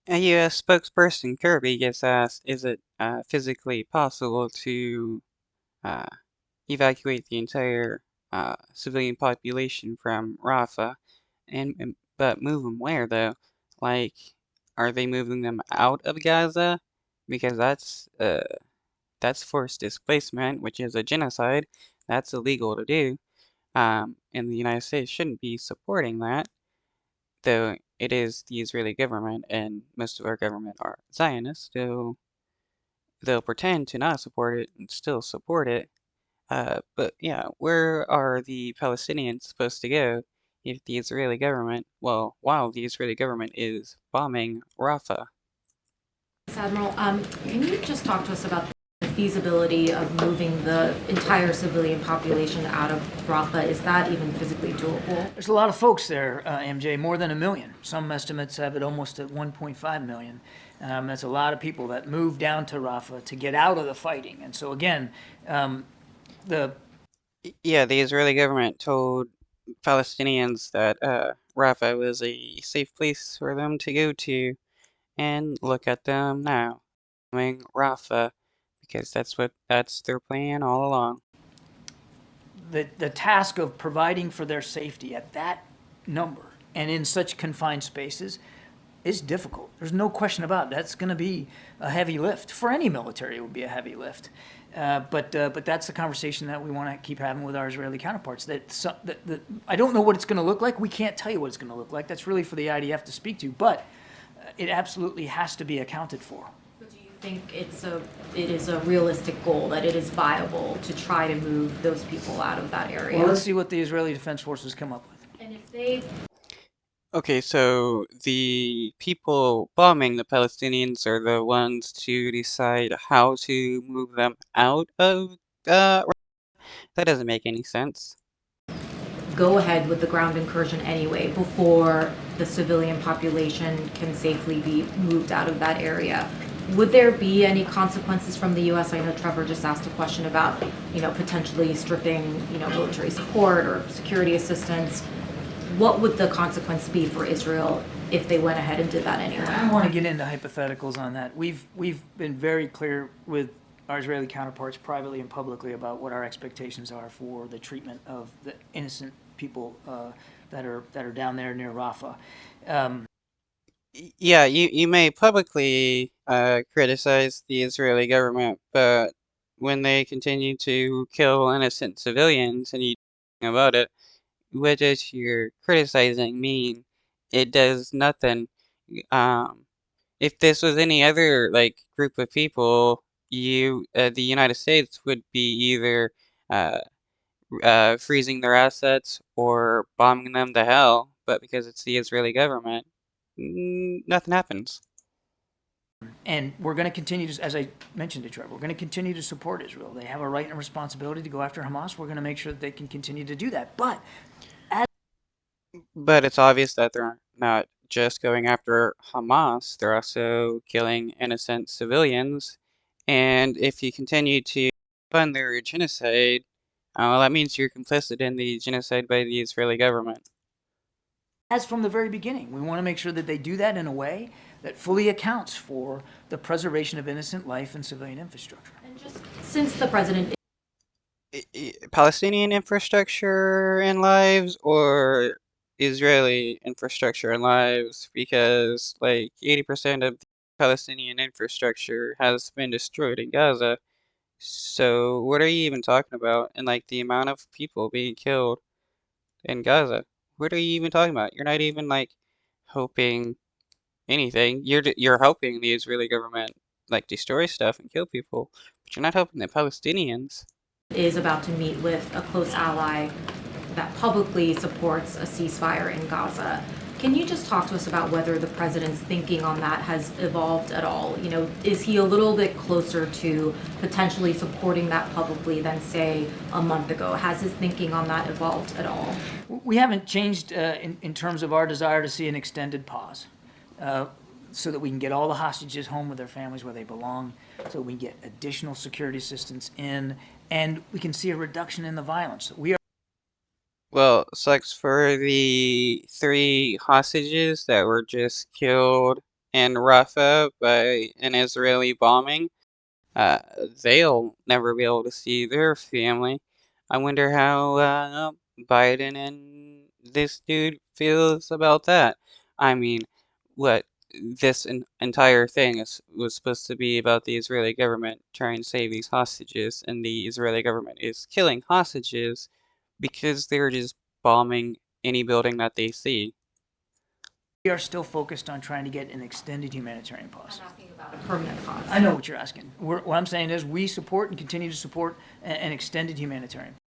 A U.S. spokesperson Kirby gets asked, is it physically possible to uh, evacuate the entire civilian population from Rafa, but move them where though? Like, are they moving them out of Gaza? Because that's forced displacement, which is a genocide. That's illegal to do. And the United States shouldn't be supporting that, though it is the Israeli government, and most of our government are Zionists, so they'll pretend to not support it and still support it. But yeah, where are the Palestinians supposed to go if the Israeli government, well, while the Israeli government is bombing Rafah? Admiral, can you just talk to us about the feasibility of moving the entire civilian population out of Rafa? Is that even physically doable? There's a lot of folks there, MJ, more than 1 million. Some estimates have it almost at 1.5 million. That's a lot of people that moved down to Rafah to get out of the fighting. And so, again, the Yeah, the Israeli government told Palestinians that Rafah was a safe place for them to go to, and look at them now, bombing Rafah, because that's their plan all along. the task of providing for their safety at that number and in such confined spaces is difficult. There's no question about it. That's going to be a heavy lift. For any military, it would be a heavy lift. But that's the conversation that we want to keep having with our Israeli counterparts. I don't know what it's going to look like. We can't tell you what it's going to look like. That's really for the IDF to speak to. But it absolutely has to be accounted for. But do you think it is a realistic goal, that it is viable to try to move those people out of that area? Well, let's see what the Israeli Defense Forces come up with. And if they Okay, so the people bombing the Palestinians are the ones to decide how to move them out of that doesn't make any sense. go ahead with the ground incursion anyway, before the civilian population can safely be moved out of that area, would there be any consequences from the U.S.? I know Trevor just asked a question about, potentially stripping, military support or security assistance. What would the consequence be for Israel if they went ahead and did that anyway? I don't want to get into hypotheticals on that. We've been very clear with our Israeli counterparts privately and publicly about what our expectations are for the treatment of the innocent people that are down there near Rafah. Yeah, you may publicly criticize the Israeli government, but when they continue to kill innocent civilians and you do nothing about it, what does your criticizing mean? It does nothing. Um, if this was any other like group of people, the United States would be either uh, freezing their assets or bombing them to hell. But because it's the Israeli government, nothing happens. And we're going to continue to, as I mentioned to Trevor, we're going to continue to support Israel. They have a right and responsibility to go after Hamas. We're going to make sure that they can continue to do that. But it's obvious that they're not just going after Hamas, they're also killing innocent civilians. And if you continue to fund their genocide, that means you're complicit in the genocide by the Israeli government. As from the very beginning, we want to make sure that they do that in a way that fully accounts for the preservation of innocent life and civilian infrastructure. And just since the president Palestinian infrastructure and lives, or Israeli infrastructure and lives, because like 80% of the Palestinian infrastructure has been destroyed in Gaza. So what are you even talking about? And like the amount of people being killed in Gaza. What are you even talking about? You're not even like hoping anything. You're hoping the Israeli government like destroy stuff and kill people, but you're not helping the Palestinians. is about to meet with a close ally that publicly supports a ceasefire in Gaza. Can you just talk to us about whether the president's thinking on that has evolved at all? Is he a little bit closer to potentially supporting that publicly than, say, a month ago? Has his thinking on that evolved at all? We haven't changed in terms of our desire to see an extended pause so that we can get all the hostages home with their families where they belong, so we can get additional security assistance in, and we can see a reduction in the violence. Well, sucks for the 3 hostages that were just killed and Rafa by an Israeli bombing, uh, they'll never be able to see their family. I wonder how Biden and this dude feels about that. I mean, what this entire thing was supposed to be about the Israeli government trying to save these hostages, and the Israeli government is killing hostages because they're just bombing any building that they see. We are still focused on trying to get an extended humanitarian pause. I'm asking about a permanent pause. I know what you're asking. What I'm saying is we support and continue to support an extended humanitarian.